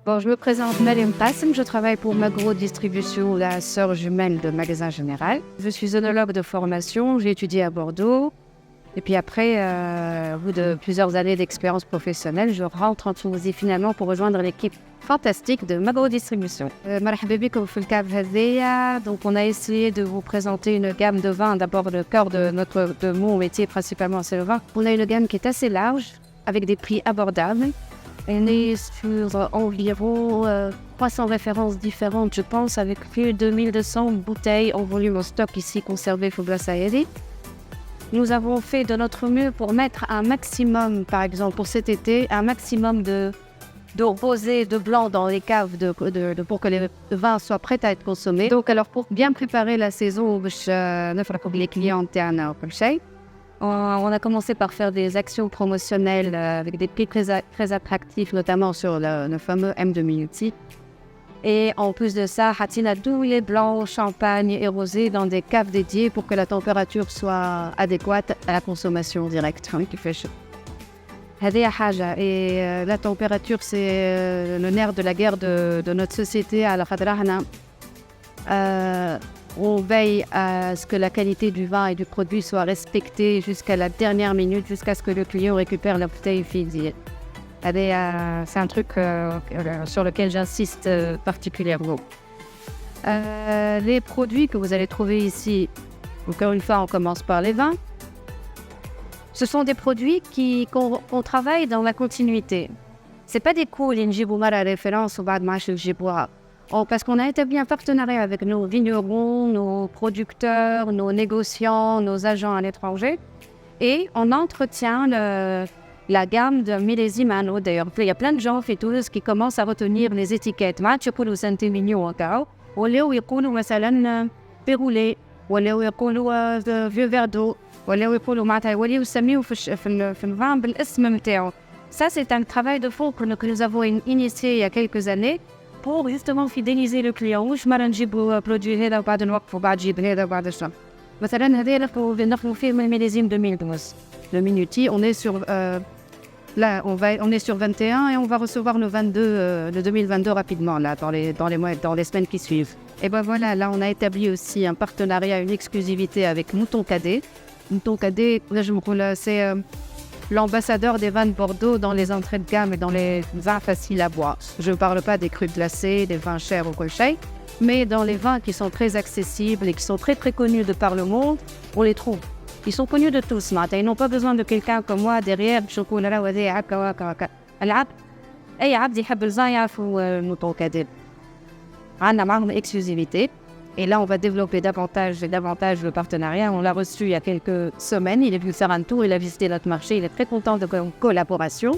Bon, je me présente Mariam Qassem, je travaille pour Magro Distribution, la sœur jumelle de Magasin Général. Je suis œnologue de formation, j'ai étudié à Bordeaux. Et puis après, au bout de plusieurs années d'expérience professionnelle, je rentre en Tunisie finalement pour rejoindre l'équipe fantastique de Magro Distribution. Marhaba bikoum fil cave hadhiya. Donc on a essayé de vous présenter une gamme de vins. D'abord, le cœur de mon métier principalement, c'est le vin. On a une gamme qui est assez large, avec des prix abordables. On est sur environ 300 références différentes, je pense, avec plus de 1200 bouteilles en volume au stock ici conservées Fougla Saïdi. Nous avons fait de notre mieux pour mettre un maximum, par exemple pour cet été, un maximum de rosé, de blanc dans les caves pour que les vins soient prêts à être consommés. Donc alors pour bien préparer la saison, les clients on a commencé par faire des actions promotionnelles avec des prix très attractifs, notamment sur le fameux M2000. Et en plus de ça, Hatina douillet blanc, champagne et rosé dans des caves dédiées pour que la température soit adéquate à la consommation directe. Qui fait chaud. Et la température, c'est le nerf de la guerre de notre société. Alors, on veille à ce que la qualité du vin et du produit soit respectée jusqu'à la dernière minute, jusqu'à ce que le client récupère la bouteille finie. C'est un truc sur lequel j'insiste particulièrement. Les produits que vous allez trouver ici, encore une fois, on commence par les vins. Ce sont des produits qu'on travaille dans la continuité. Ce n'est pas des cours, à référence au bas de marché parce qu'on a établi un partenariat avec nos vignerons, nos producteurs, nos négociants, nos agents à l'étranger. Et on entretient la gamme de millésimes anneaux. D'ailleurs, il y a plein de gens qui commencent à retenir les étiquettes. ما تقولوا سنتي مينيو encore. ولاو يقولوا مثلا بيرولي ولاو يقولوا vieux verre d'eau ولاو يقولوا معناتها يوليو يسميو في الفان بالاسم نتاعو. Ça, c'est un travail de fond que nous avons initié il y a quelques années pour justement fidéliser le client. واش مرة نجيبوا برودوي هذا وبعد نوقفوا بعد نجيب هذا وبعد شهر. مثلا هذا نخدموا فيه من ميليزيم 2012. Le Minuti, on est sur on est sur 21 et on va recevoir le 2022 rapidement là dans les semaines qui suivent. Et ben voilà, là on a établi aussi un partenariat, une exclusivité avec Mouton Cadet. Mouton Cadet, c'est l'ambassadeur des vins de Bordeaux dans les entrées de gamme et dans les vins faciles à boire. Je ne parle pas des crus glacés, des vins chers au colchet, mais dans les vins qui sont très accessibles et qui sont très très connus de par le monde, on les trouve. Ils sont connus de tous, ils n'ont pas besoin de quelqu'un comme moi derrière. أي عبد يحب الفن يعرفوا Mouton Cadet. عندنا معهم exclusivité. Et là, on va développer davantage et davantage le partenariat. On l'a reçu il y a quelques semaines. Il est venu faire un tour, il a visité notre marché. Il est très content de notre collaboration.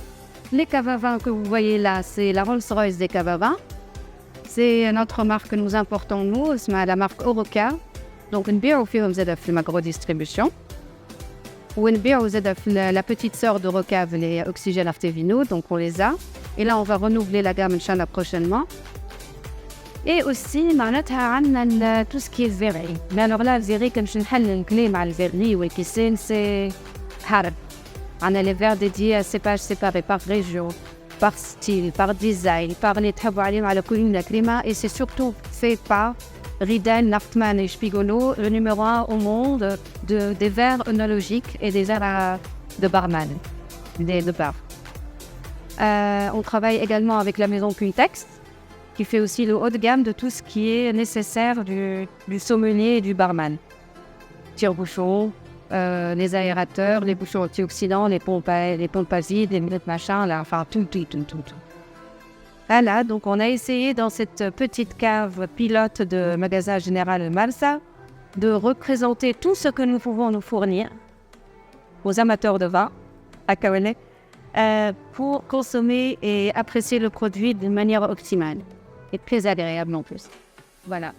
Les caves à vin que vous voyez là, c'est la Rolls-Royce des caves à vin. C'est notre marque que nous importons, nous. C'est la marque Oroca. Donc, une bière au film de Magro Distribution. Ou une bière la petite sœur d'Oroca, les Oxygène Artevino. Donc, on les a. Et là, on va renouveler la gamme Inch'Allah prochainement. Et aussi, tout ce qui est verre. Mais alors là, le verre, comme je n'ai clé mal le verre ou le piscine, c'est hard. On a les verres dédiés à cépages séparés par région, par style, par design, par les travaux à la colline de la climat. Et c'est surtout fait par Riedel, Nachtmann et Spigolo, le numéro 1 au monde des verres œnologiques et des verres de barman, de bar. On travaille également avec la maison Quintex, qui fait aussi le haut de gamme de tout ce qui est nécessaire du sommelier et du barman. Tire-bouchons, les aérateurs, les bouchons antioxydants, les pompes à vide, les machins, là, enfin tout. Voilà, donc on a essayé dans cette petite cave pilote de Magasin Général Malsa de représenter tout ce que nous pouvons nous fournir aux amateurs de vin à Kaolé pour consommer et apprécier le produit d'une manière optimale. Et très agréable en plus. Voilà.